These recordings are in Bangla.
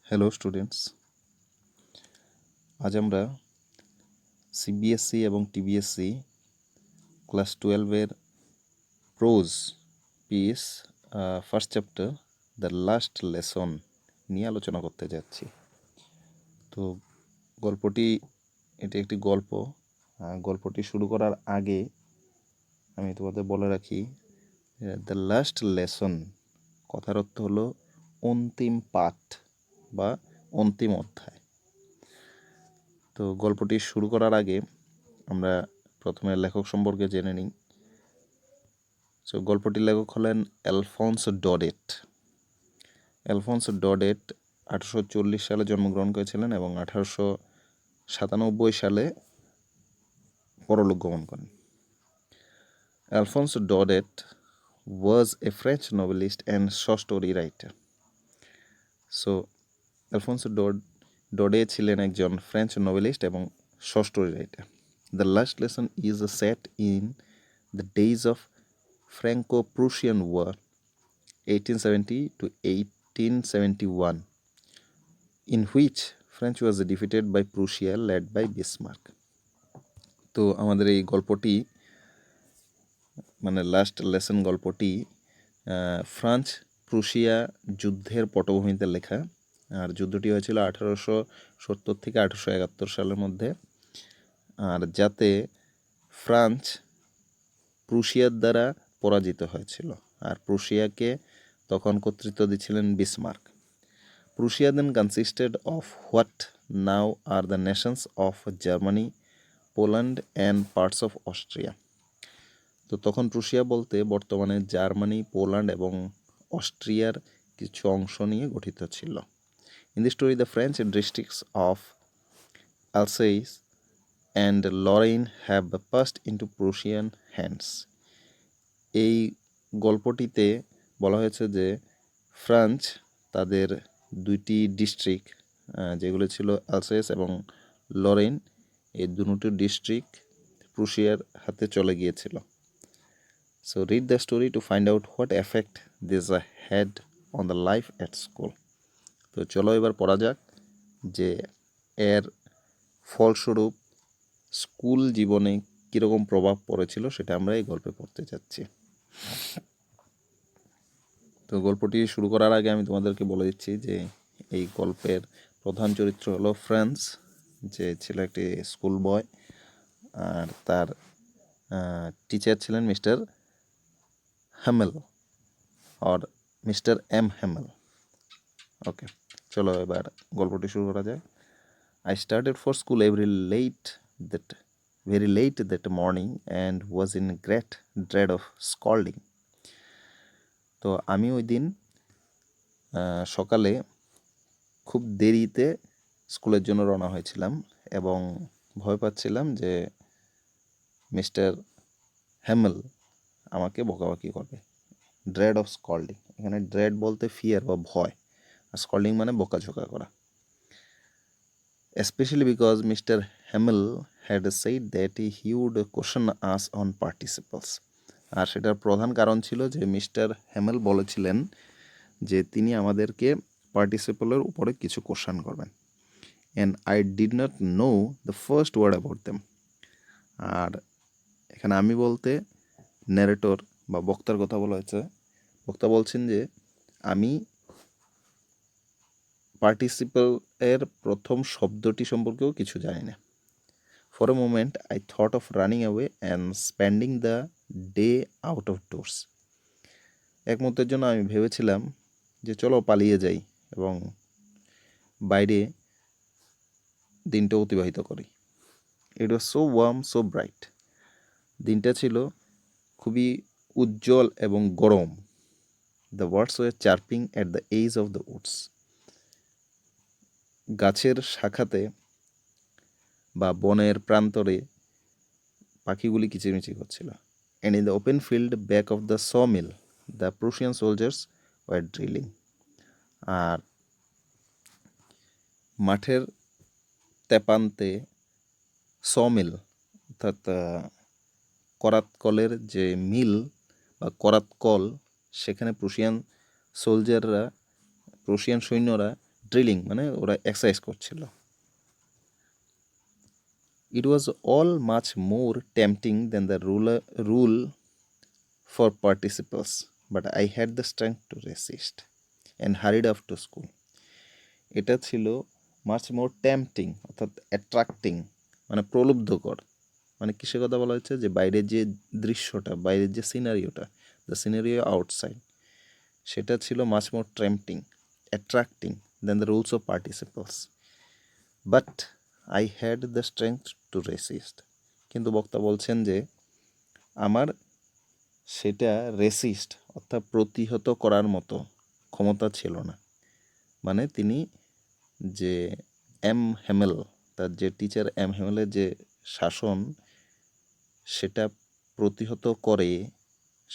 হ্যালো স্টুডেন্টস, আজ আমরা সিবিএসসি এবং টিবিএসসি ক্লাস 12-এর prose piece first chapter the last lesson নিয়ে আলোচনা করতে যাচ্ছি। তো এটি একটি গল্প। গল্পটি শুরু করার আগে আমি তোমাদের বলে রাখি, দ্য লাস্ট লেসন কথার অর্থ হলো অন্তিম পাঠ বা অন্তিম অধ্যায়। তো গল্পটি শুরু করার আগে আমরা প্রথমে লেখক সম্পর্কে জেনে নিই। সো গল্পটির লেখক হলেন অ্যালফন্স ডডেট। অ্যালফন্স ডডেট 1840 সালে জন্মগ্রহণ করেছিলেন এবং 1897 সালে পরলোক গমন করেন। Alphonse Daudet was a French novelist and short story writer. So Alphonse Daudet ছিলেন একজন ফ্রেঞ্চ নোভেলিস্ট এবং short story writer. The last lesson is set in the days of Franco-Prussian War 1870 to 1871, in which French was defeated by Prussia led by Bismarck. তো আমাদের এই গল্পটি মানে লাস্ট লেসন গল্পটি ফ্রান্স প্রুশিয়া যুদ্ধের পটভূমিতে লেখা। আর যুদ্ধটি হয়েছিল 1870 থেকে 1871 সালের মধ্যে। আর যাতে ফ্রান্স প্রুশিয়ার দ্বারা পরাজিত হয়েছিল, আর প্রুশিয়াকে তখন কর্তৃত্ব দিচ্ছিলেন Bismarck. Prussia then consisted of what now are the nations of Germany, Poland and parts of Austria. তো তখন প্রুশিয়া বলতে বর্তমানে জার্মানি, পোল্যান্ড এবং অস্ট্রিয়ার কিছু অংশ নিয়ে গঠিত ছিল। In the story the French districts of Alsace and Lorraine have passed into Prussian hands. এই গল্পটিতে বলা হয়েছে যে ফ্রান্স তাদের দুইটি ডিস্ট্রিক্ট, যেগুলো ছিল আলসেস এবং লরেইন, এই দুটি ডিস্ট্রিক্ট প্রুশিয়ার হাতে চলে গিয়েছিল। So read the story to find out what effect this had on the life at school. তো চলো এবার পড়া যাক যে এর ফলস্বরূপ স্কুল জীবনে কীরকম প্রভাব পড়েছিল সেটা আমরা এই গল্পে পড়তে যাচ্ছি। তো গল্পটি শুরু করার আগে আমি তোমাদেরকে বলে দিচ্ছি যে এই গল্পের প্রধান চরিত্র হলো ফ্রান্স, যে ছিল একটি স্কুল বয়, আর তার টিচার ছিলেন mister Hamel or Mr. M. Hamel. Okay, চলো এবার গল্পটি শুরু করা যায়। I started for school very late that morning and was in great dread of scolding. তো আমি ওই দিন সকালে খুব দেরিতে স্কুলের জন্য রওনা হয়েছিলাম এবং ভয় পাচ্ছিলাম যে মিস্টার হ্যামেল আমাকে বকাবকি করবে। ড্রেড অফ স্কল্ডিং, এখানে ড্রেড বলতে ফিয়ার বা ভয়, আর স্কল্ডিং মানে বকাঝকা করা। Especially because Mr. Hamel had said that he would question us on participles. আর সেটার প্রধান কারণ ছিল যে মিস্টার হ্যামেল বলেছিলেন যে তিনি আমাদেরকে পার্টিসিপলের উপরে কিছু কোশ্চেন করবেন। And I did not know the first word about them. আর এখানে আমি বলতে ন্যারেটর বা বক্তার কথা বলা হয়েছে। বক্তা বলছেন যে আমি পার্টিসিপল এর প্রথম শব্দটি সম্পর্কেও কিছু জানি না। For a moment I thought of running away and spending the day out of doors. এক মুহূর্তের জন্য আমি ভেবেছিলাম যে চলো পালিয়ে যাই এবং বাইরে দিনটা অতিবাহিত করি। It was so warm, so bright. দিনটা ছিল খুবই উজ্জ্বল এবং গরম। The birds were chirping at the edge of the woods. গাছের শাখাতে বা বনের প্রান্তরে পাখিগুলি কিচিরমিচির করছিল। And in the open field back of the sawmill the Prussian soldiers were drilling. আর মাঠের তেপান্তে সমিল অর্থাৎ করাতকলের যে মিল বা করাতকল, সেখানে প্রুশিয়ান সৈন্যরা ড্রিলিং মানে ওরা এক্সারসাইজ করছিল। It was all much more tempting than the rule for participles, but I had the strength to resist and hurried off to school. এটা ছিল মাচ মোর টেম্পটিং অর্থাৎ অ্যাট্রাক্টিং মানে প্রলুব্ধকর। মানে কিসের কথা বলা হচ্ছে, যে বাইরের যে দৃশ্যটা, বাইরের যে সিনারিওটা, দ্য সিনারিও আউটসাইড, সেটা ছিল much more tempting, attracting than the rules of participles, but I had the strength to resist. কিন্তু বক্তা বলছেন যে আমার সেটা রেসিস্ট অর্থাৎ প্রতিহত করার মতো ক্ষমতা ছিল না। মানে তিনি যে এম হেমেল, তার যে টিচার এম হেমেলের যে শাসন, সেটা প্রতিহত করে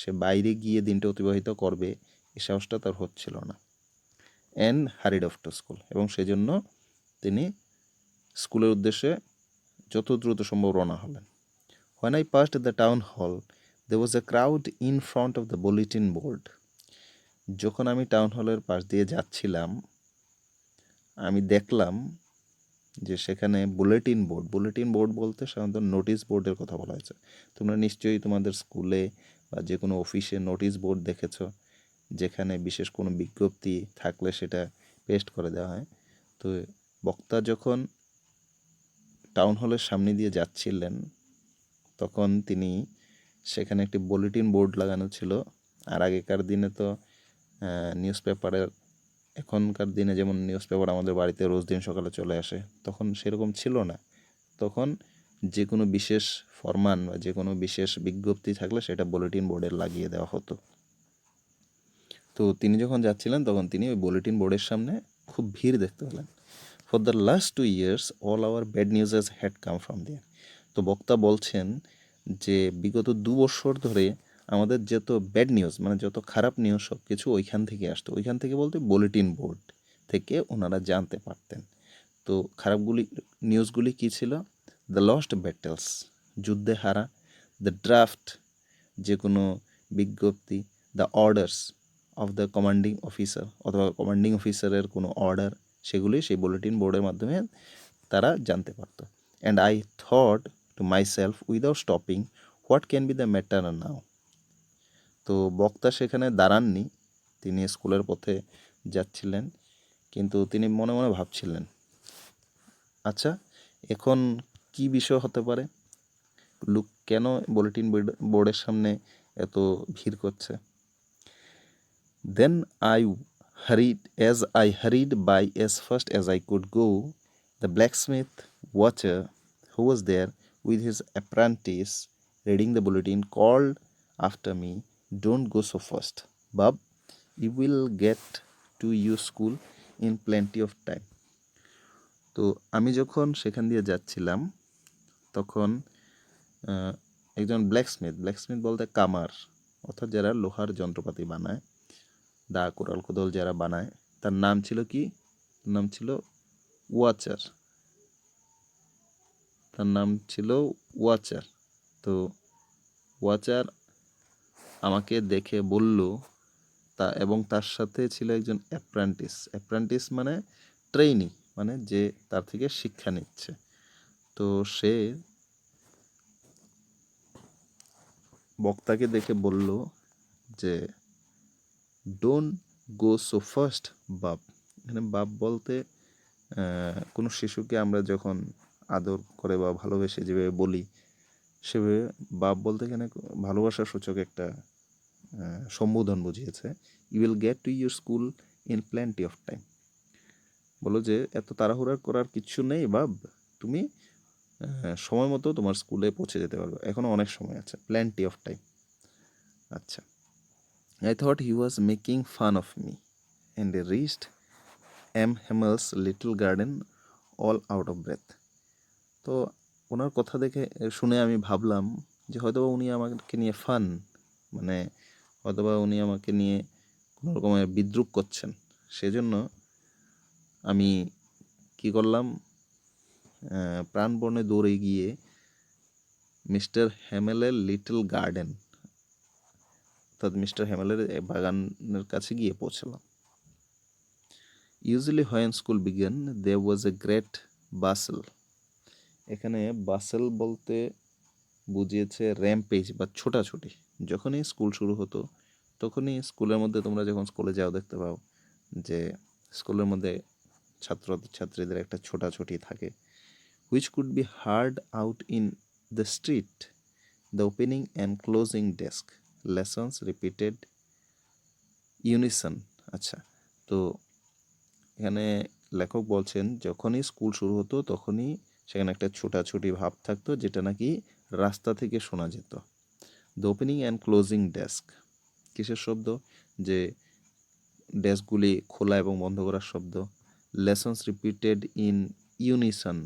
সে বাইরে গিয়ে দিনটা অতিবাহিত করবে, এই সাহসটা তার হচ্ছিল না। অ্যান্ড হারিড অফ টু স্কুল, এবং সেজন্য তিনি স্কুলের উদ্দেশ্যে যত দ্রুত সম্ভব রওনা হলেন। When I passed the town hall, there was a crowd in front of the bulletin board. যখন আমি টাউন হলের পাশ দিয়ে যাচ্ছিলাম, আমি দেখলাম যে সেখানে বুলেটিন বোর্ড বলতে সাধারণত নোটিশ বোর্ডের কথা বলা হয়েছে। তোমরা নিশ্চয়ই তোমাদের স্কুলে বা যে কোনো অফিসে নোটিশ বোর্ড দেখেছো, যেখানে বিশেষ কোনো বিজ্ঞপ্তি থাকলে সেটা পেস্ট করে দেওয়া হয়। তো বক্তা যখন টাউন হলের সামনে দিয়ে যাচ্ছিলেন, তখন তিনি সেখানে একটি বুলেটিন বোর্ড লাগানো ছিল। আর আগেকার দিনে তো নিউজ পেপারের, এখনকার দিনে যেমন নিউজ পেপার আমাদের বাড়িতে রোজ দিন সকালে চলে আসে, তখন সেরকম ছিল না। তখন যে কোনো বিশেষ ফরমান বা যে কোনো বিশেষ বিজ্ঞপ্তি থাকলে সেটা বুলেটিন বোর্ডে লাগিয়ে দেওয়া হতো। তো তিনি যখন যাচ্ছিলেন তখন তিনি ওই বুলেটিন বোর্ডের সামনে খুব ভিড় দেখতে পেলেন। For the last 2 years all our bad newses had come from there. তো বক্তা বলছেন যে বিগত 2 বছর ধরে আমাদের যত ব্যাড নিউজ মানে যত খারাপ নিউজ সব কিছু ওইখান থেকে আসতো। ওইখান থেকে বলতে বুলেটিন বোর্ড থেকে ওনারা জানতে পারতেন। তো নিউজগুলি কী ছিল? দ্য লস্ট ব্যাটেলস, যুদ্ধে হারা, দ্য ড্রাফট, যে কোনো বিজ্ঞপ্তি, the orders of the commanding officer অথবা কমান্ডিং অফিসারের কোনো অর্ডার, সেগুলি সেই বুলেটিন বোর্ডের মাধ্যমে তারা জানতে পারত। And I thought to myself without stopping, what can be the matter now. তো বক্তা সেখানে দাঁড়াননি, তিনি স্কুলের পথে যাচ্ছিলেন, কিন্তু তিনি মনে মনে ভাবছিলেন, আচ্ছা এখন কি বিষয় হতে পারে, লোক কেন বুলেটিন বোর্ডের সামনে এত ভিড় করছে। Then I hurried by as fast as I could go. The blacksmith watcher who was there with his apprentice reading the bulletin called after me, "Don't go so fast, Bub. You will get to your school in plenty of time." তো আমি যখন সেখান দিয়ে যাচ্ছিলাম তখন একজন ব্ল্যাকস্মিথ বলতে কামার, অর্থাৎ যারা লোহার যন্ত্রপাতি বানায়, দা কোরাল কোদল যারা বানায়, তার নাম ছিল কি? নাম ছিল ওয়াচার। তো ওয়াচার আমাকে দেখে বলল, এবং তার সাথে ছিল একজন অ্যাপ্রেন্টিস মানে ট্রেইনি, মানে যে তার থেকে শিক্ষা নিচ্ছে। তো সে বক্তাকে দেখে বলল যে ডোন্ট গো সো ফাস্ট বাপ। এখানে বাপ বলতে কোনো শিশুকে আমরা যখন আদর করে বা ভালোবেসে যেভাবে বলি, সেভাবে বাপ বলতে এখানে ভালোবাসার সূচক একটা সম্বোধন বুঝিয়েছে। You will get to your school in plenty of time. বলো যে এত তাড়াহুড়া করার কিচ্ছু নেই বাব, তুমি সময় মতো তোমার স্কুলে পৌঁছে যেতে পারবে, এখনও অনেক সময় আছে, প্ল্যান্টি অফ টাইম। আচ্ছা, I thought he was making fun of me and reached M. Hammel's little garden all out of breath. তো ওনার কথা শুনে আমি ভাবলাম যে হয়তোবা উনি আমাকে নিয়ে মানে হয়তোবা উনি আমাকে নিয়ে কোনো রকমের বিদ্রূপ করছেন। সেজন্য আমি কি করলাম, প্রাণপণে দৌড়ে গিয়ে মিস্টার হ্যামেলের লিটল গার্ডেন অর্থাৎ মিস্টার হ্যামেলের বাগানের কাছে গিয়ে পৌঁছলাম। Usually when school began, there was a great bustle. এখানে বাসেল বলতে বুঝিয়েছে র্যাম্পেজ বা ছোটাছুটি। যখনই স্কুল শুরু হতো তখনই স্কুলের মধ্যে, তোমরা যখন স্কুলে যাও দেখতে পাও যে স্কুলের মধ্যে ছাত্রছাত্রীদের একটা ছোটাছুটি থাকে, which could be heard out in the street, the opening and closing desk, lessons repeated unison. আচ্ছা, তো এখানে লেখক বলছেন যখনই স্কুল শুরু হতো তখনই সেখানে একটা ছোটাছুটি ভাব থাকতো, যেটা নাকি রাস্তা থেকে শোনা যেত। The opening and closing desk, কিসের শব্দ? যে ডেস্কগুলি খোলা এবং বন্ধ করার শব্দ। Lessons repeated in unison,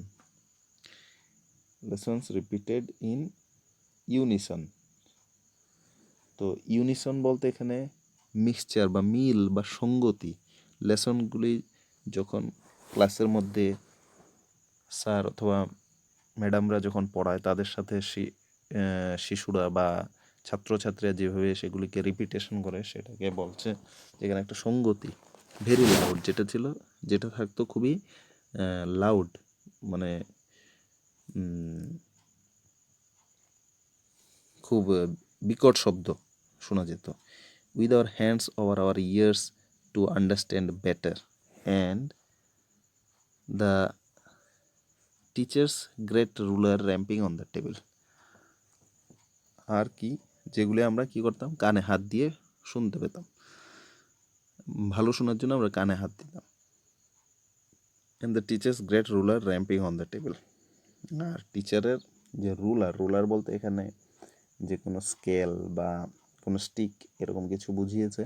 lessons repeated in unison. তো ইউনিসন বলতে এখানে মিক্সচার বা মিল বা সঙ্গতি। লেসনগুলি যখন ক্লাসের মধ্যে স্যার অথবা ম্যাডামরা যখন পড়ায় তাদের সাথে শিশুরা বা ছাত্রছাত্রীরা যেভাবে সেগুলিকে রিপিটেশন করে, সেটাকে বলছে এখানে একটা সঙ্গতি। ভেরি লাউড, যেটা থাকতো খুবই লাউড, মানে খুব বিকট শব্দ শোনা যেত। With our hands over our ears to understand better, and the teacher's great ruler rapping on the table. আর কি, যেগুলি আমরা কি করতাম, কানে হাত দিয়ে শুনতে পেতাম, ভালো শোনার জন্য আমরা কানে হাত দিতাম। And the teacher's great ruler rapping on the table. আর টিচারের যে রুলার বলতে এখানে যে কোনো স্কেল বা কোনো স্টিক এরকম কিছু বুঝিয়েছে,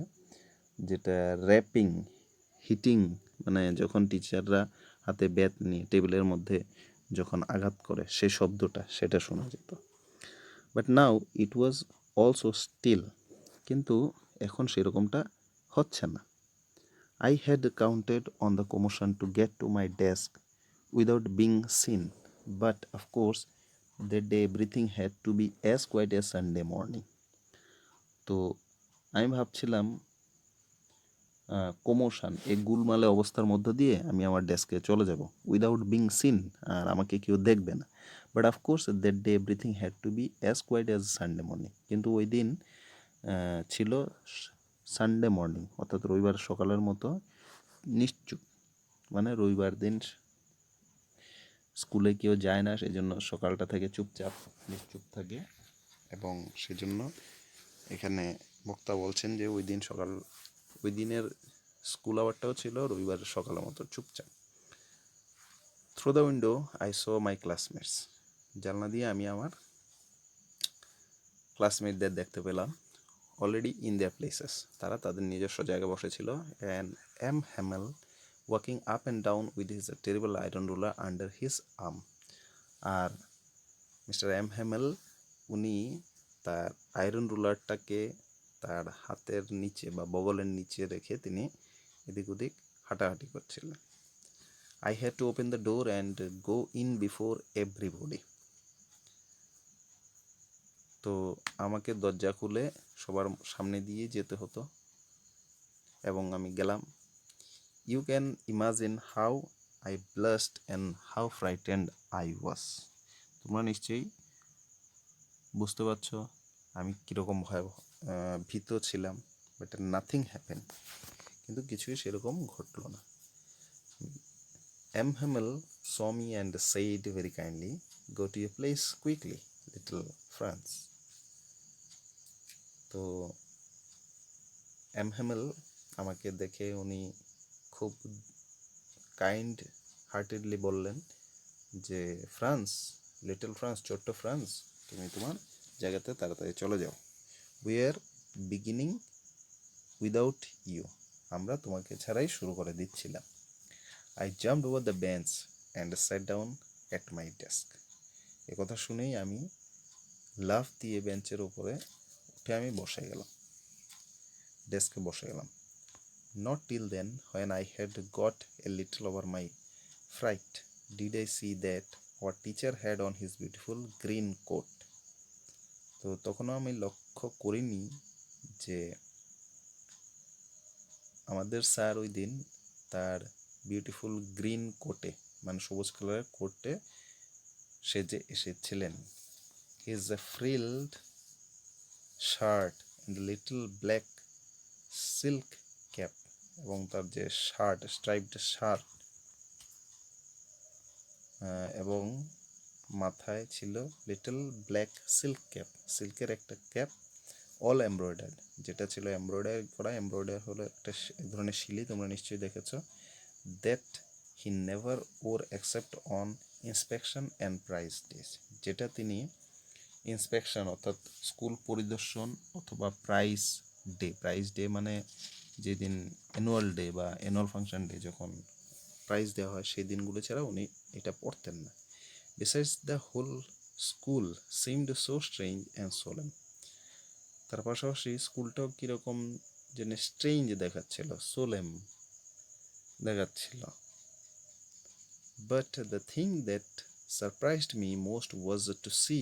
যেটা র্যাপিং, হিটিং, মানে যখন টিচাররা হাতে ব্যাট নিয়ে টেবিলের মধ্যে যখন আঘাত করে সেই শব্দটা, সেটা শোনা যেত। But now it was also still, কিন্তু এখন সেরকমটা হচ্ছে না। I had counted on the commotion to get to my desk without being seen, but of course that day everything had to be as quiet as Sunday morning. তো আমি ভাবছিলাম কমোশন, এই গুলমালে অবস্থার মধ্য দিয়ে আমি আমার ডেস্কে চলে যাব, উইদাউট বিং সিন, আর আমাকে কেউ দেখবে না। But of course that day everything had to be as quiet as Sunday morning, কিন্তু ওই দিন ছিল সানডে মর্নিং, অর্থাৎ রবিবার সকালের মতো নিশ্চুপ। মানে রবিবার দিন স্কুলে কেউ যায় না, সেই জন্য সকালটা থেকে চুপচাপ নিশ্চুপ থাকে, এবং সেজন্য এখানে বক্তা বলছেন যে ওই দিনের স্কুল আওয়ারটাও ছিল রবিবার সকালের মতো চুপচাপ। Through the window I so my classmates, জানলা দিয়ে আমি আমার ক্লাসমেটদের দেখতে পেলাম। অলরেডি ইন দেয়ার প্লেসেস, তারা তাদের নিজস্ব জায়গায় বসেছিল। And M Hamel walking up and down with his terrible iron ruler under his arm. আর মিস্টার এম হ্যামেল, উনি তার আয়রন রুলারটাকে তার হাতের নিচে বা বগলের নিচে রেখে তিনি এদিক ওদিক হাঁটাহাঁটি করছিলেন। I had to open the door and go in before everybody. তো আমাকে দরজা খুলে সবার সামনে দিয়ে যেতে হতো, এবং আমি গেলাম। You can imagine how I blast and how frightened I was. তোমরা নিশ্চয়ই বুঝতে পারছো আমি কীরকম ভীত ছিলাম। বাট নাথিং হ্যাপেন, কিন্তু কিছুই সেরকম ঘটল না। M Hamel saw me and said very kindly, go to a place quickly little Franz. তো এম হ্যামেল আমাকে দেখে উনি খুব কাইন্ড হার্টেডলি বললেন যে ফ্রান্স, লিটল ফ্রান্স, ছোট্ট ফ্রান্স, তুমি তোমার জায়গাতে তাড়াতাড়ি চলে যাও। We are beginning without you, আমরা তোমাকে ছাড়াই শুরু করে দিচ্ছিলাম। I jumped over the bench and sat down at my desk. একথা শুনেই আমি লাফ দিয়ে বেঞ্চের উপরে উঠে আমি বসে গেলাম, ডেস্কে বসে গেলাম। Not till then, when I had got a little over my fright, did I see that our teacher had on his beautiful green coat. তো তখনও আমি লক্ষ্য করিনি যে আমাদের স্যার ওই দিন তার বিউটিফুল গ্রিন কোটে, মানে সবুজ কালারের কোটে সেজে এসেছিলেন। His a frilled shirt and little black silk cap, এবং তার যে শার্ট, স্ট্রাইপড শার্ট, এবং মাথায় ছিল লিটল ব্ল্যাক সিল্ক ক্যাপ, সিল্কের একটা ক্যাপ, অল এমব্রয়ডার্ড, যেটা ছিল এমব্রয়ডারি করা। এমব্রয়ডারি হলো একটা এক ধরনের শিলি, তোমরা নিশ্চয়ই দেখেছ। That he never or except on inspection and prize days, যেটা তিনি ইন্সপেকশন অর্থাৎ স্কুল পরিদর্শন অথবা প্রাইজ ডে মানে যেদিন অ্যানুয়াল ডে বা অ্যানুয়াল ফাংশন ডে যখন প্রাইজ দেওয়া হয় সেই দিনগুলো ছাড়া উনি এটা পড়তেন না। Besides the whole school seemed so strange and solemn, তার পাশাপাশি স্কুলটাও কীরকম যেন স্ট্রেঞ্জ দেখাচ্ছিল, সোলেম দেখাচ্ছিল। But the thing that surprised me most was to see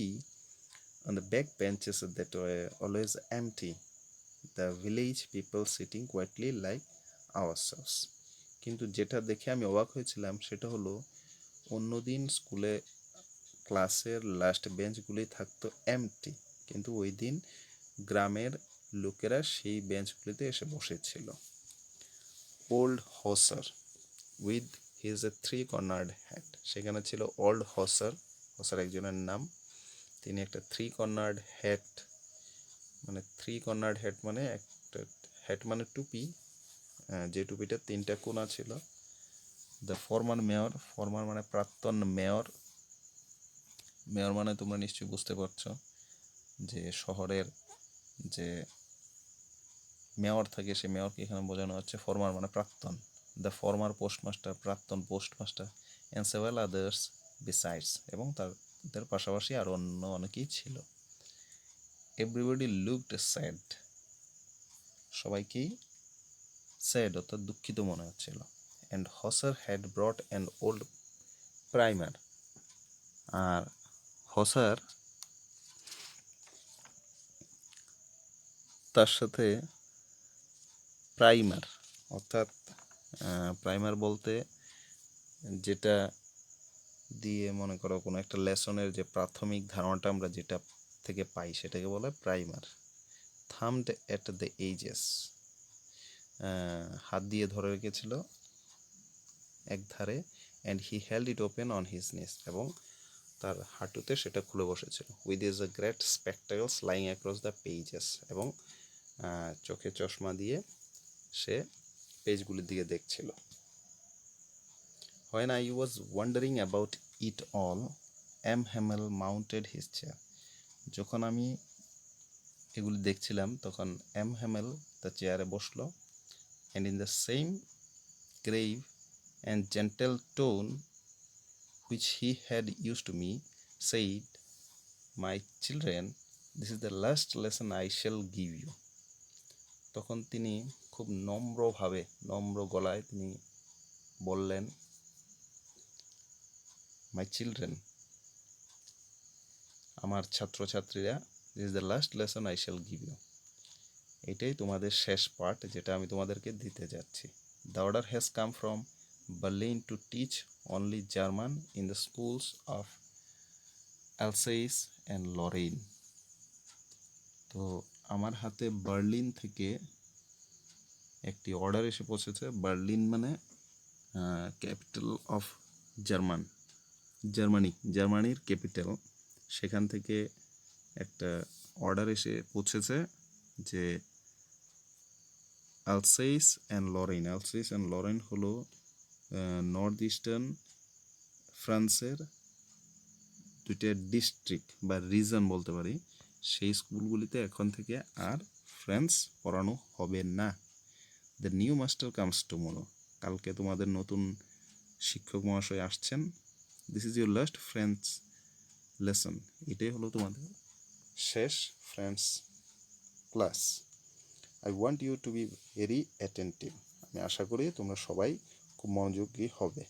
on the back benches that were always empty, the village people sitting quietly like ourselves. কিন্তু যেটা দেখে আমি অবাক হয়েছিলাম সেটা হলো অন্যদিন স্কুলে ক্লাসের লাস্ট বেঞ্চগুলি থাকতো এমটি, কিন্তু ওই দিন গ্রামের লোকেরা সেই বেঞ্চগুলিতে এসে বসেছিল। Old Hauser with his a 3 cornered hat, সেখানে ছিল ওল্ড হসার, হসার একজনের নাম, তিনি একটা 3 কর্নার্ড হ্যাট, মানে 3 কর্নার্ড হ্যাট মানে একটা হ্যাট মানে টুপি, যে টুপিটা 3টা কোনা ছিল। দ্য ফর্মার মেয়র, ফর্মার মানে প্রাক্তন মেয়র, মেয়র মানে তোমরা নিশ্চয়ই বুঝতে পারছো যে শহরের যে মেয়র থাকে সে মেয়রকে এখানে বোঝানো হচ্ছে, ফর্মার মানে প্রাক্তন। দ্য ফর্মার পোস্টমাস্টার, প্রাক্তন postmaster, and several others besides, এবং তাদের পাশাপাশি আরও অন্য অনেকেই ছিল। এভরিবডি লুকড স্যাড, সবাইকেই স্যাড অর্থাৎ দুঃখিত মনে হচ্ছিল। And Hauser had brought an old primer, আর হসার তার সাথে প্রাইমার, অর্থাৎ প্রাইমার বলতে যেটা দিয়ে মনে করো কোনো একটা লেসনের যে প্রাথমিক ধারণাটা আমরা যেটা থেকে পাই সেটাকে বলে primer. Thumbed at the edges, হাত দিয়ে ধরে রেখেছিল এক ধারে। And he held it open on his knees, এবং তার হাঁটুতে সেটা খুলে বসেছিল। With his a great spectacles lying across the pages, এবং চোখে চশমা দিয়ে সে পেজগুলির দিকে দেখছিল। When I was wondering about it all, M. Hamel mounted his chair. যখন আমি এগুলি দেখছিলাম তখন এম হ্যামেল তার চেয়ারে বসলো। and in the same grave and gentle tone which he had used to me, said, "My children, this is the last lesson I shall give you." তখন তিনি খুব নম্রভাবে, নম্র গলায় তিনি বললেন, মাই চিলড্রেন, আমার ছাত্রছাত্রীরা, this is the last lesson I shall give you, এটাই তোমাদের শেষ পাঠ যেটা আমি তোমাদেরকে দিতে যাচ্ছি। The order has come from Berlin to teach only German in the schools of Alsace and Lorraine. তো আমার হাতে বার্লিন থেকে একটি অর্ডার এসে পৌঁছেছে। বার্লিন মানে ক্যাপিটাল অফ জার্মানির ক্যাপিটাল। সেখান থেকে একটা অর্ডার এসে পৌঁছেছে যে অ্যালসেইস অ্যান্ড লরেইন হলো নর্থ ইস্টার্ন ফ্রান্সের দুইটা ডিস্ট্রিক্ট বা রিজন বলতে পারি, সেই স্কুলগুলিতে এখন থেকে আর ফ্রেঞ্চ পড়ানো হবে না। The new master comes tomorrow, কালকে তোমাদের নতুন শিক্ষক মহাশয় আসছেন। This is your last French lesson, এটাই হলো তোমাদের শেষ French class. I want you to be very attentive, আমি আশা করি তোমরা সবাই খুব মনোযোগী হবে।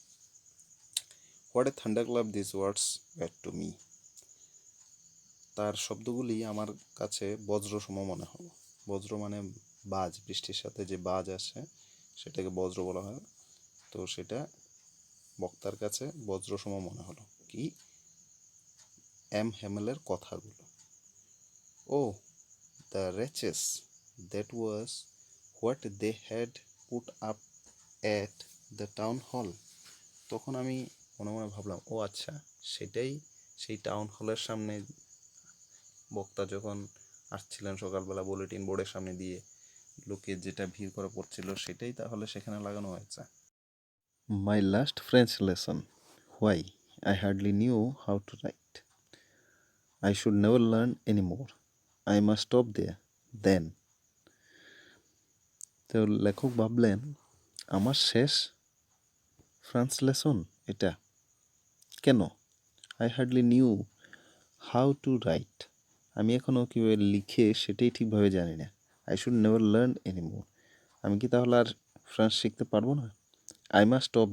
What a thunderclap this words were to me, তার শব্দগুলি আমার কাছে বজ্রসম মনে হলো। বজ্র মানে বাজ, বৃষ্টির সাথে যে বাজ আসে সেটাকে বজ্র বলা হয়। তো সেটা বক্তার কাছে বজ্রসম মনে হলো। কি? এম হ্যামেলের কথাগুলো। ও the wretches, that was what they had put up at the town hall. তখন আমি মনে মনে ভাবলাম, ও আচ্ছা, সেটাই সেই টাউন হলের সামনে বক্তা যখন আসছিলেন সকালবেলা বুলেটিন বোর্ডের সামনে দিয়ে লোকে যেটা ভিড় করে পড়ছিল সেটাই তাহলে সেখানে লাগানো হয়েছে। My last French lesson. Why? I hardly knew how to write. I should never learn anymore. I must stop there. Then. তো লেখক ভাবলেন, আমার শেষ ফ্রান্স লেসন এটা কেন? I hardly new how to right, আমি এখনও কীভাবে লিখে সেটাই ঠিকভাবে জানি না। I should never learn anymore, আমি কি তাহলে আর ফ্রান্স শিখতে পারবো না? আই মাস্ট স্টপ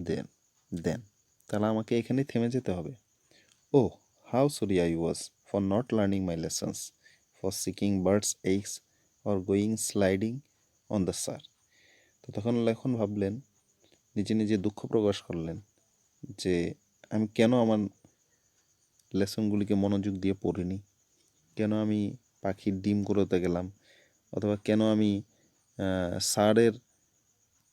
দেন, তাহলে আমাকে এখানেই থেমে যেতে হবে। Oh how sorry I was for not learning my lessons, for seeking birds eggs or going sliding on the Saar. তো তখন লেখন ভাবলেন, নিজে নিজে দুঃখ প্রকাশ করলেন যে আমি কেন আমার লেসনগুলিকে মনোযোগ দিয়ে পড়িনি, কেন আমি পাখির ডিম কুড়োতে গেলাম, অথবা কেন আমি সারের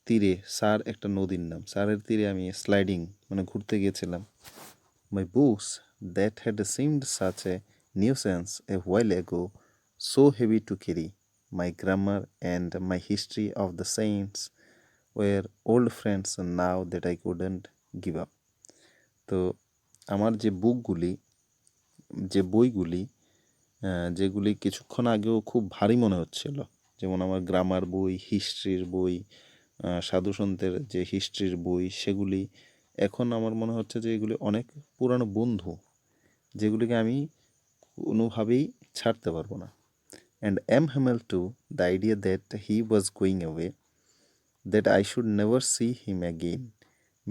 তীরে, সার একটা নদীর নাম, সারের তীরে আমি স্লাইডিং মানে ঘুরতে গিয়েছিলাম। মাই books that had seemed such a nuisance a while ago, so heavy to carry, my grammar and my history of the saints were old friends now that I couldn't give up. তো আমার যে বইগুলি যেগুলি কিছুক্ষণ আগেও খুব ভারী মনে হচ্ছিল, যেমন আমার গ্রামার বই, হিস্ট্রির বই, সাধুসন্তের যে হিস্ট্রির বই, সেগুলি এখন আমার মনে হচ্ছে যে এগুলি অনেক পুরানো বন্ধু, যেগুলিকে আমি কোনোভাবেই ছাড়তে পারবো না। And M Hamel too, the idea that he was going away, that I should never see him again,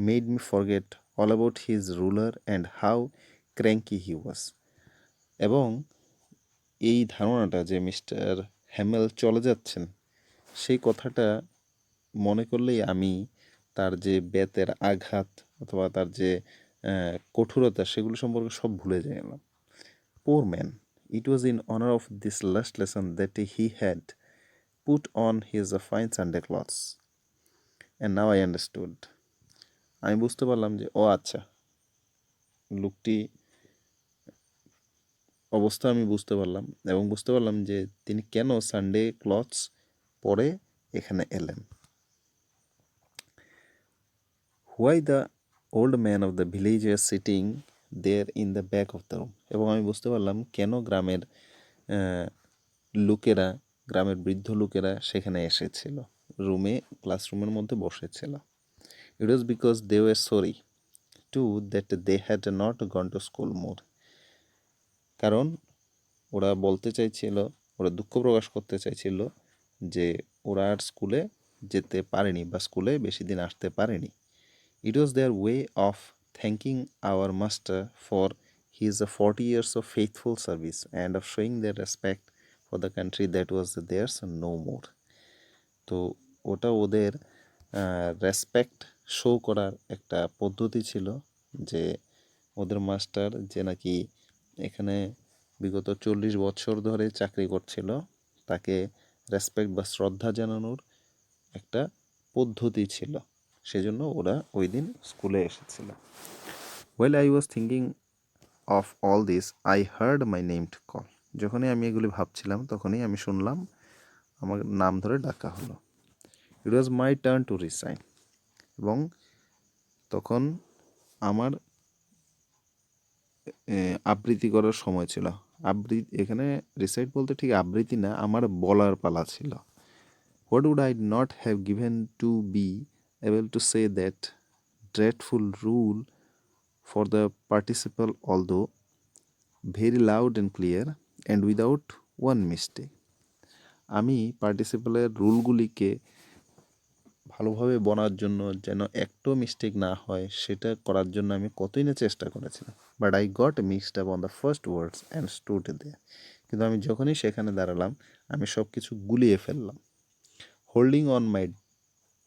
made me forget all about his ruler and how cranky he was. এবং এই ধারণাটা যে মিস্টার হ্যামেল চলে যাচ্ছেন, সেই কথাটা মনে করলেই আমি তার যে বেতের আঘাত অথবা তার যে কঠোরতা, সেগুলো সম্পর্কে সব ভুলে গেলাম। Poor man, it was in honor of this last lesson that he had put on his fine Sunday clothes. And now I understood. আমি বুঝতে পারলাম যে ও আচ্ছা, লোকটি অবস্থা আমি বুঝতে পারলাম, এবং বুঝতে পারলাম যে তিনি কেন সানডে ক্লথস পরে এখানে এলেন। Why the old man of the village was sitting there in the back of the room. এবং আমি বুঝতে পারলাম কেন গ্রামের লোকেরা, গ্রামের বৃদ্ধ লোকেরা সেখানে এসেছিল, ক্লাসরুমের মধ্যে বসেছিল। It was because they were sorry too that they had not gone to school more. কারণ ওরা বলতে চাইছিল, ওরা দুঃখ প্রকাশ করতে চাইছিল যে ওরা আর স্কুলে যেতে পারেনি বা স্কুলে বেশি দিন আসতে পারেনি। It was their way of thanking our master for his 40 years of faithful service and of showing their respect for the country that was theirs no more. তো ওটা ওদের রেসপেক্ট শো করার একটা পদ্ধতি ছিল, যে ওদের মাস্টার যে নাকি এখানে বিগত 40 বছর ধরে চাকরি করছিল, তাকে রেসপেক্ট বা শ্রদ্ধা জানানোর একটা পদ্ধতি ছিল, সেজন্য ওরা ওই দিন স্কুলে এসেছিল। While I was thinking of all this, I heard my name to call. যখনই আমি এগুলি ভাবছিলাম তখনই আমি শুনলাম আমার নাম ধরে ডাকা হলো। It was my turn to recite. এবং তখন আমার আবৃত্তি করার সময় ছিল। এখানে রিসাইট বলতে ঠিক আবৃত্তি না, আমার বলার পালা ছিল। What would I not have given to be able to say that dreadful rule for the participle, although very loud and clear and without one mistake. আমি পার্টিসিপেলের রুলগুলিকে ভালোভাবে বলার জন্য যেন একটু মিস্টেক না হয়, সেটা করার জন্য আমি কতই না চেষ্টা করেছিলাম। But I got mixed up on the first words and stood there. কিন্তু আমি যখনই সেখানে দাঁড়ালাম, আমি সব কিছু গুলিয়ে ফেললাম। Holding on my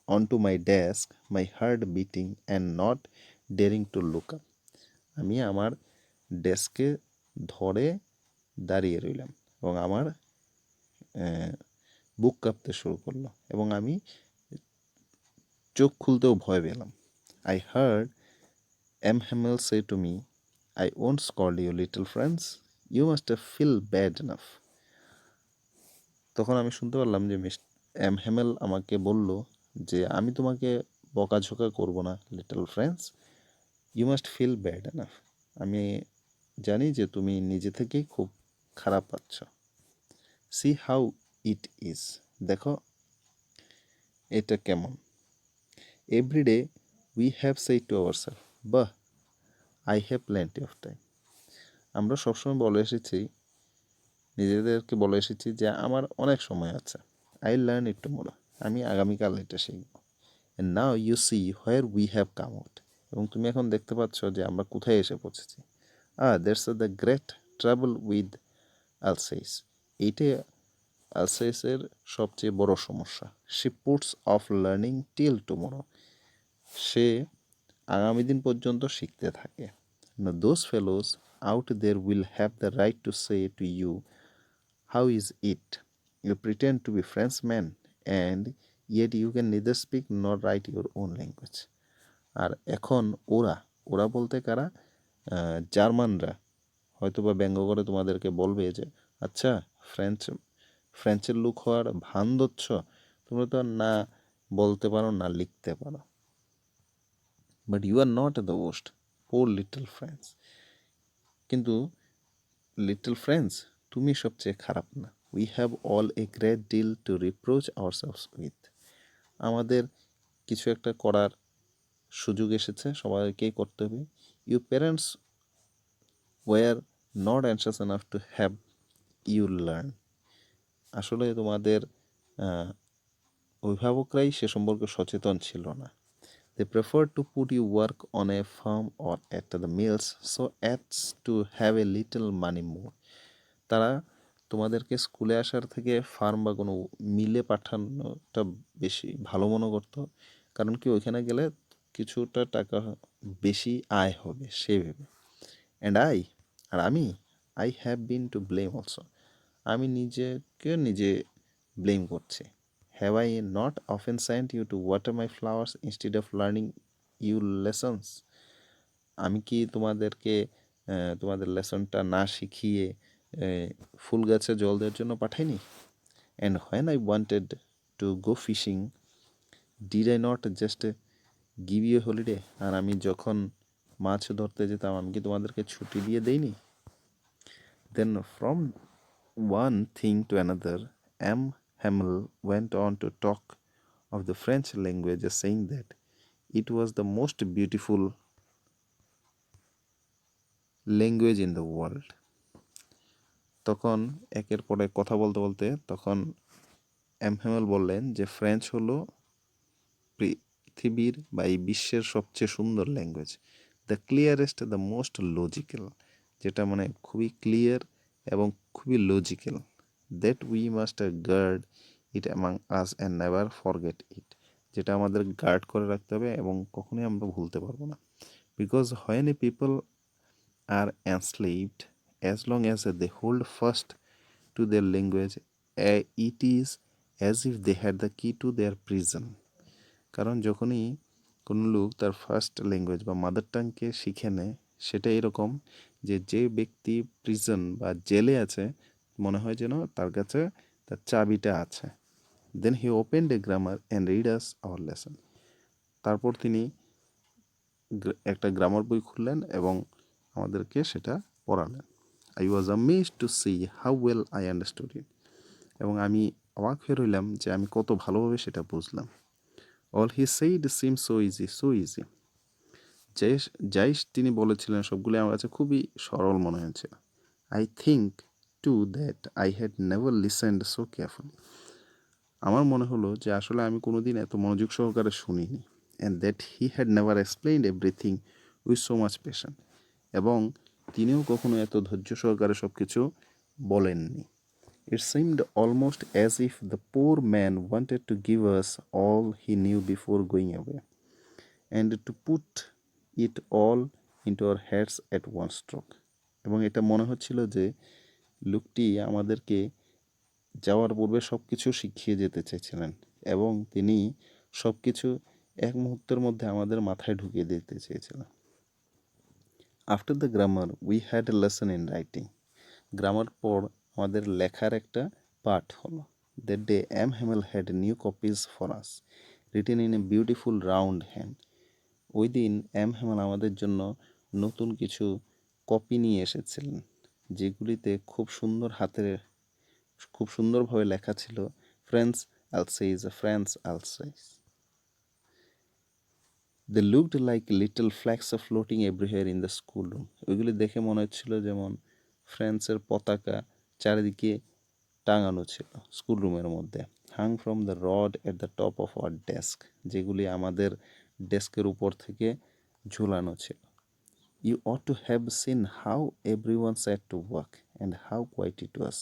onto my desk, my heart beating and not daring to look up. আমি আমার ডেস্কে ধরে দাঁড়িয়ে রইলাম এবং আমার বুক কাঁপতে শুরু করলো এবং আমি চোখ খুলতেও ভয় পেলাম। I heard M. Hamel say to me, I won't scold you, little friends. You must feel bad enough. তখন আমি শুনতে পারলাম যে এম হ্যামেল আমাকে বলল যে আমি তোমাকে বকাঝোকা করব না, little friends, you must feel bad enough. আমি জানি যে তুমি নিজে থেকেই খুব খারাপ পাচ্ছ। সি হাউ ইট ইজ, দেখো এটা কেমন। এভরিডে উই হ্যাভ সেই টু আওয়ার সেলফ, বাহ I have plenty of time. আমরা সবসময় বলে এসেছি, নিজেদেরকে বলে এসেছি যে আমার অনেক সময় আছে। আই লার্ন ইট টুমরো, আমি আগামীকাল এটা শিখব। And now you see where we have come out, এবং তুমি এখন দেখতে পাচ্ছ যে আমরা কোথায় এসে পৌঁছেছি। That's the great trouble with Alsace, এইটাই আলসেইসের সবচেয়ে বড় সমস্যা। She puts off learning till tomorrow, সে আগামী দিন পর্যন্ত শিখতে থাকে। Those fellows out there will have the right to say to you, how is it? You pretend to be Frenchman and yet you can neither speak nor write your own language. আর এখন ওরা, ওরা বলতে কারা? জার্মানরা হয়তো বা ব্যঙ্গ করে তোমাদেরকে বলবে যে আচ্ছা ফ্রেঞ্চের লোক হওয়ার ভান ধরছ, তোমরা তো না বলতে পারো না লিখতে পারো। But you are not the worst, poor little friends. কিন্তু লিটল ফ্রেন্ডস, তুমি সবচেয়ে খারাপ না। We have all a great deal to reproach ourselves with, আমাদের কিছু একটা করার সুযোগ এসেছে, সবাইকেই করতে হবে। You parents were not anxious enough to have you learn, আসলে তোমাদের অভিভাবকরাই সে সম্পর্কে সচেতন ছিল না। They prefer to put you work on a farm or at the mills so as to have a little money more. তারা তোমাদেরকে স্কুলে আসার থেকে ফার্ম বা কোনো মিলে পাঠানোটা বেশি ভালো মনে করতো, কারণ কি ওইখানে গেলে কিছুটা টাকা বেশি আয় হবে সে ভেবে। অ্যান্ড আর আমি, I have been to blame also, আমি নিজেকে নিজে ব্লেম করছি। Have I not often sent you to water my flowers instead of learning you lessons, আমি কি তোমাদেরকে তোমাদের লেসনটা না শিখিয়ে ফুল গাছে জল দেওয়ার জন্য পাঠাইনি? And when I wanted to go fishing did I not just give you holiday, আর আমি যখন মাছ ধরতে যেতাম আমি কি তোমাদেরকে ছুটি দিয়ে দেইনি? Then from one thing to another M Hamel went on to talk of the French language, saying that it was the most beautiful language in the world. তখন একের পর এক কথা বলতে বলতে তখন এম হ্যামেল বললেন যে ফ্রেঞ্চ হলো পৃথিবীর বা এই বিশ্বের সবচেয়ে সুন্দর language, the clearest, the most logical, যেটা মানে খুবই ক্লিয়ার এবং খুবই logical. That we must guard it among us and never forget it, যেটা আমাদের গার্ড করে রাখতে হবে এবং কখনোই আমরা ভুলতে পারবো না। Because when a people are enslaved, as long as they hold fast to their language, it is as if they had the key to their prison. কারণ যখনই কোনো লোক তার ফার্স্ট ল্যাঙ্গুয়েজ বা মাদার টাংকে শিখে নেয়, সেটা এরকম যে যে ব্যক্তি প্রিজন বা জেলে আছে মনে হয় যেন তার কাছে তার চাবিটা আছে। Then he opened a grammar and read us our lesson, তারপর তিনি একটা গ্রামার বই খুললেন এবং আমাদেরকে সেটা পড়ালেন। I was amazed to see how well I understood it, এবং আমি অবাক হয়ে রইলাম যে আমি কত ভালোভাবে সেটা বুঝলাম। All he said SIM so easy, so easy, যাই তিনি বলেছিলেন সবগুলি আমার কাছে খুবই সরল মনে হয়েছিল। I think to that I had never listened so carefully, আমার মনে হলো যে আসলে আমি কোনোদিন এত মনোযোগ সহকারে শুনিনি। And that he had never explained everything with so much patient, এবং তিনিও কখনো এত ধৈর্য সহকারে সব কিছু বলেননি। It seemed almost as if the poor man wanted to give us all he knew before going away, and to put it all into our heads at one stroke. এবং এটা মনে হচ্ছিল যে লোকটি আমাদেরকে যাওয়ার পূর্বে সব কিছু শিখিয়ে যেতে চেয়েছিলেন এবং তিনি সব কিছু এক মুহূর্তের মধ্যে আমাদের মাথায় ঢুকিয়ে দিতে চেয়েছিলেন। After the grammar we had a lesson in writing. Grammar পর আমাদের লেখার একটা পাঠ হলো। That day M Hamel had new copies for us written in a beautiful round hand. ওই দিন এম হ্যামেল আমাদের জন্য নতুন কিছু কপি নিয়ে এসেছিলেন, যেগুলিতে খুব সুন্দরভাবে লেখা ছিল French Alsace, France Alsace. They looked like little flags floating everywhere in the school room. ওইগুলি দেখে মনে হচ্ছিল যেমন ফ্রান্সের পতাকা চারিদিকে টাঙানো ছিল স্কুল রুমের মধ্যে। Hung from the rod at the top of our desk, যেগুলি আমাদের ডেস্কের উপর থেকে ঝুলানো ছিল। You ought to have seen how every one sat to work and how quiet it was.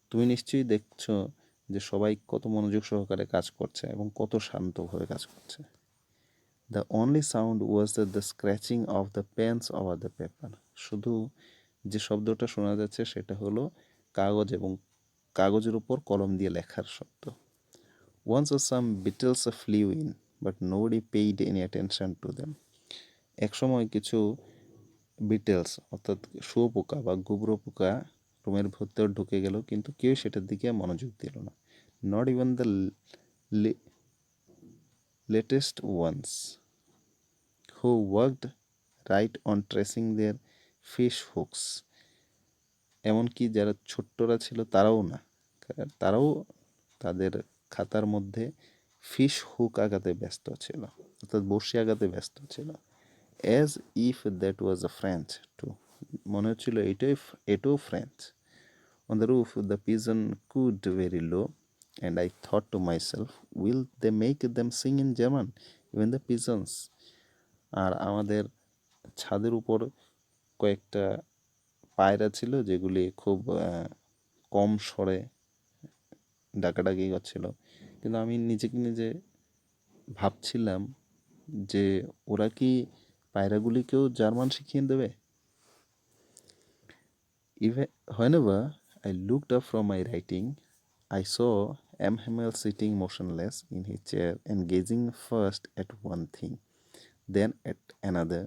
তুমি নিশ্চয়ই দেখছো যে সবাই কত মনোযোগ সহকারে কাজ করছে এবং কত শান্তভাবে কাজ করছে। The only sound was the scratching of the pens over the paper. শুধু যে শব্দটা শোনা যাচ্ছে সেটা হলো কাগজের উপর কলম দিয়ে লেখার শব্দ। Once some beetles flew in but nobody paid any attention to them. একসময় কিছু বিটেলস অর্থাৎ শুয়োপোকা বা গুবরো পোকা রুমের ভেতর ঢুকে গেল, কিন্তু কেউ সেটার দিকে মনোযোগ দিল না। Not even the latest ones who worked right on tracing their fish hooks. এমনকি যারা ছোট্টরা ছিল তারাও না, তারাও তাদের খাতার মধ্যে ফিশ হুক আগাতে ব্যস্ত ছিল, অর্থাৎ বড়শি আগাতে ব্যস্ত ছিল। As if that was a French too, মনে হচ্ছিল এটাও French. On the roof the pigeon cooed very low and I thought to myself will they make them sing in German even the pigeons. আর আমাদের ছাদের উপর কয়েকটা পায়রা ছিল যেগুলি খুব কম স্বরে ডাকাডাকি করছিল, কিন্তু আমি নিজেকে নিজে ভাবছিলাম যে ওরা কি পায়রাগুলিকেও জার্মান শিখিয়ে দেবে। Whenever I looked up from my writing, I saw M. Hamel sitting motionless in his chair and gazing first at one thing, then at another,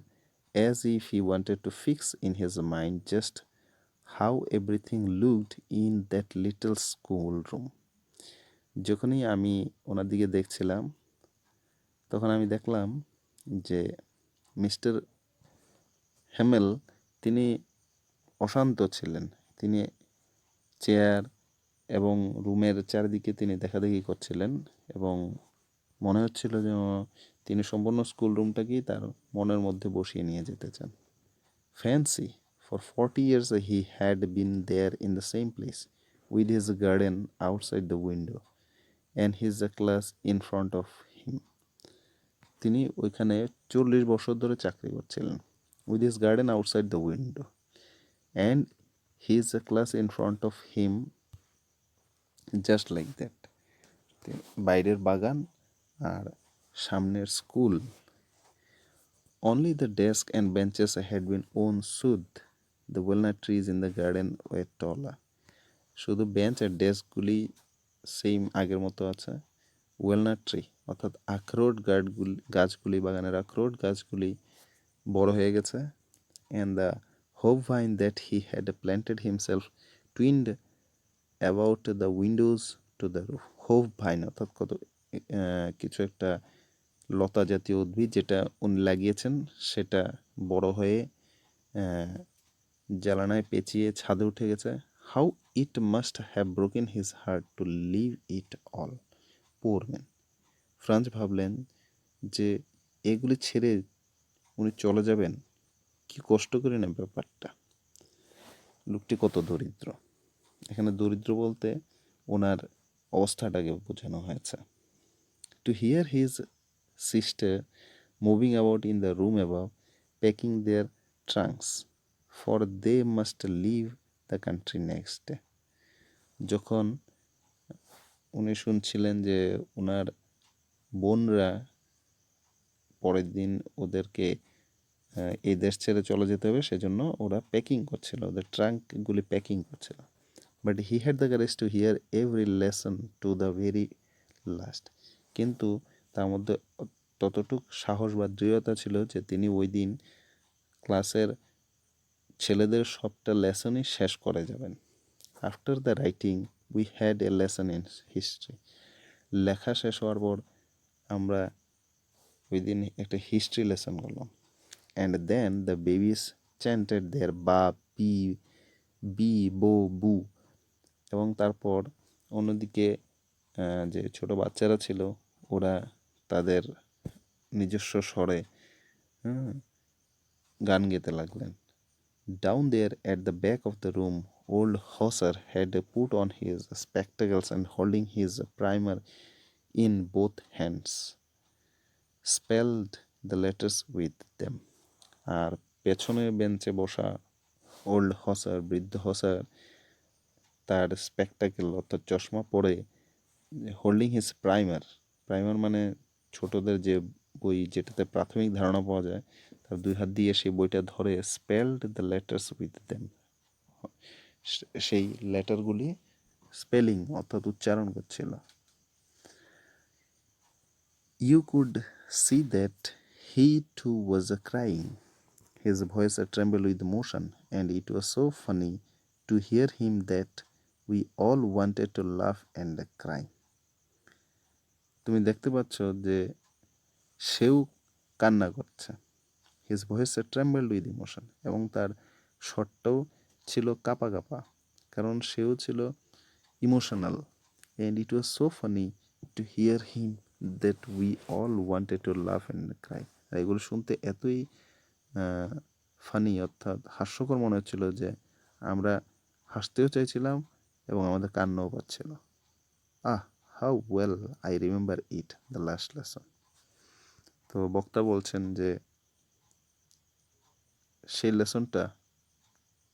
as if he wanted to fix in his mind just how everything looked in that little schoolroom. যখনই আমি ওনার দিকে দেখছিলাম তখন আমি দেখলাম যে মিস্টার হ্যামেল তিনি অশান্ত ছিলেন। তিনি চেয়ার এবং রুমের চারিদিকে তিনি দেখাদেখি করছিলেন এবং মনে হচ্ছিল যে তিনি সম্পূর্ণ স্কুল রুমটাকেই তার মনের মধ্যে বসিয়ে নিয়ে যেতে চান। Fancy, for 40 years he had been there in the same place with his garden outside the window and his class in front of him. তিনি ওইখানে 40 বছর ধরে চাকরি করছিলেন, with his garden outside the window and his class in front of him, just like that. বাইরের বাগান আর সামনের school. Only the desk and benches had been worn soothed. The walnut trees in the garden were taller. শুধু বেঞ্চ আর ডেস্কগুলি সেম আগের মতো আছে। ওয়েলনাট ট্রি অর্থাৎ আখরোট গাছগুলি, বাগানের আখরোট গাছগুলি বড় হয়ে গেছে। And the hope vine that he had planted himself twined about the windows to the roof. Hope vine অর্থাৎ কিছু একটা লতা জাতীয় উদ্ভিদ যেটা উনি লাগিয়েছেন, সেটা বড় হয়ে জ্বালানায় পেঁচিয়ে ছাদে উঠে গেছে। How it must have broken his heart to leave it all, poor man. Franz ভাবলেন যে এগুলি ছেড়ে উনি চলে যাবেন, কি কষ্ট করে না ব্যাপারটা। লোকটি কত দরিদ্র। এখানে দরিদ্র বলতে ওনার অবস্থাটাকে বোঝানো হয়েছে। To hear his sister moving about in the room above packing their trunks, for they must leave the country next day. যখন উনি শুনছিলেন যে ওনার বোনরা পরের দিন ওদেরকে এই দেশ ছেড়ে চলে যেতে হবে, সেজন্য ওরা প্যাকিং করছিল, ওদের ট্রাঙ্কগুলি প্যাকিং করছিল। But he had the courage to here every lesson to the very last. কিন্তু তার মধ্যে ততটুক সাহস বা দৃঢ়তা ছিল যে তিনি ওই দিন ক্লাসের ছেলেদের সবটা লেসনই শেষ করে যাবেন। After the writing we had a lesson in history. লেখা শেষ হওয়ার পর আমরা ওই দিন একটা হিস্ট্রি লেসন করলাম। অ্যান্ড দেন দ্য বেবিস চ্যান্টেড দেয়ার বা বি বি বো বু। এবং তারপর অন্যদিকে যে ছোট বাচ্চারা ছিল ওরা তাদের নিজস্ব স্বরে গান গেতে লাগলেন। Down there at the back of the room, old Hauser had put on his spectacles and holding his primer in both hands, spelled the letters with them. আর পেছনের বেঞ্চে বসা ওল্ড হসার, বৃদ্ধ হসার, তার স্পেকটাকেল অর্থাৎ চশমা পরে হোল্ডিং হিজ প্রাইমার, প্রাইমার মানে ছোটদের যে বই যেটাতে প্রাথমিক ধারণা পাওয়া যায়, তার দুই হাত দিয়ে সেই বইটা ধরে spelled the letters with them, সেই লেটারগুলি স্পেলিং অর্থাৎ উচ্চারণ করছিল। You could see that he too was crying, his voice tremble with emotion, and it was so funny to hear him that we all wanted to laugh and cry. তুমি দেখতে পাচ্ছ যে সেও কান্না করছে। His voice trembled with emotion, এবং তার স্বরটাও ছিল কাঁপা কাঁপা, কারণ সেও ছিল emotional. And it was so funny to hear him that we all wanted to laugh and Cry. আর এগুলো শুনতে এতই ফানি অর্থাৎ হাস্যকর মনে হচ্ছিল যে আমরা হাসতেও চাইছিলাম এবং আমাদের কান্নাও পাচ্ছিল। How well I remember it, the last lesson. তো বক্তা বলছেন যে সেই লেসনটা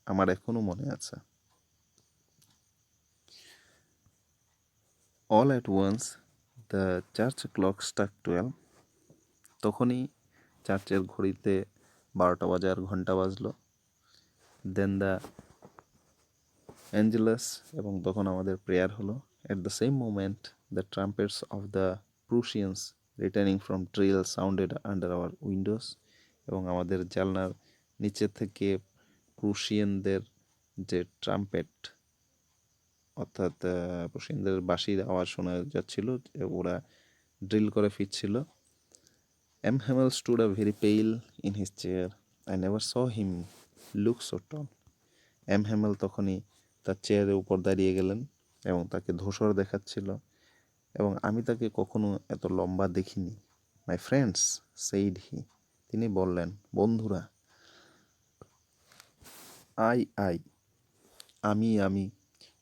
আমার এখনো মনে আছে। All at once the church clock struck 12। তখনই চার্চের ঘড়িতে 12টা বাজার ঘন্টা বাজলো। দেন দ্য অ্যাঞ্জেলাস, এবং তখন আমাদের প্রেয়ার হলো। At the same moment the trumpets of the Prussians returning from trail sounded under our windows. এবং আমাদের জানলার নিচে থেকে প্রুশিয়ানদের যে ট্রাম্পেট অর্থাৎ প্রুশিয়ানদের বাঁশির আওয়াজ শোনা যাচ্ছিল, ওরা ড্রিল করে ফিরছিল। M Hamel stood a very pale in his chair, I never saw him look so tall. M Hamel তখনই তার চেয়ারের উপর দাঁড়িয়ে গেলেন এবং তাকে ধূসর দেখাচ্ছিল, এবং আমি তাকে কখনো এত লম্বা দেখিনি। মাই ফ্রেন্ডস, সেইড হি, তিনি বললেন, বন্ধুরা। আই, আমি,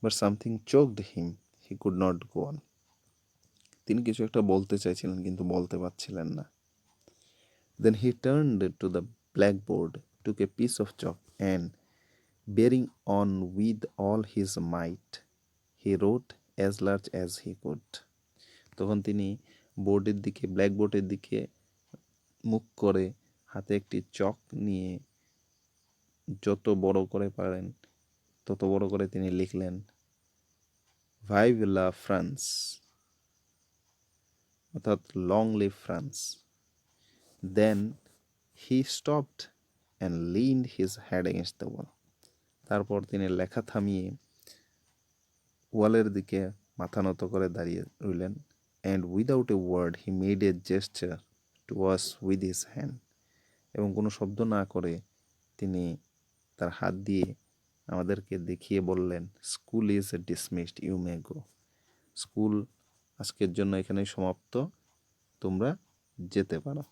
but something choked him, he could not go on. তিনি কিছু একটা বলতে চাইছিলেন কিন্তু বলতে পারছিলেন না। Then he turned to the blackboard, took a piece of chalk, and bearing on with all his might, he wrote as large as he could. তখন তিনি বোর্ডের দিকে, ব্ল্যাকবোর্ডের দিকে মুখ করে হাতে একটি চক নিয়ে যত বড় করে পারেন তত বড় করে তিনি লিখলেন, ভাইভ লা ফ্রান্স, অর্থাৎ long live France. Then he stopped and leaned his head against the wall. তারপর তিনি লেখা থামিয়ে ওয়ালের দিকে মাথা নত করে দাঁড়িয়ে রইলেন। And without a word he made a gesture to us with his hand. এবং কোনো শব্দ না করে তিনি তার হাত দিয়ে আমাদেরকে দেখিয়ে বললেন, school is dismissed, you may go. School আজকের জন্য এখানেই সমাপ্ত, তোমরা যেতে পারো।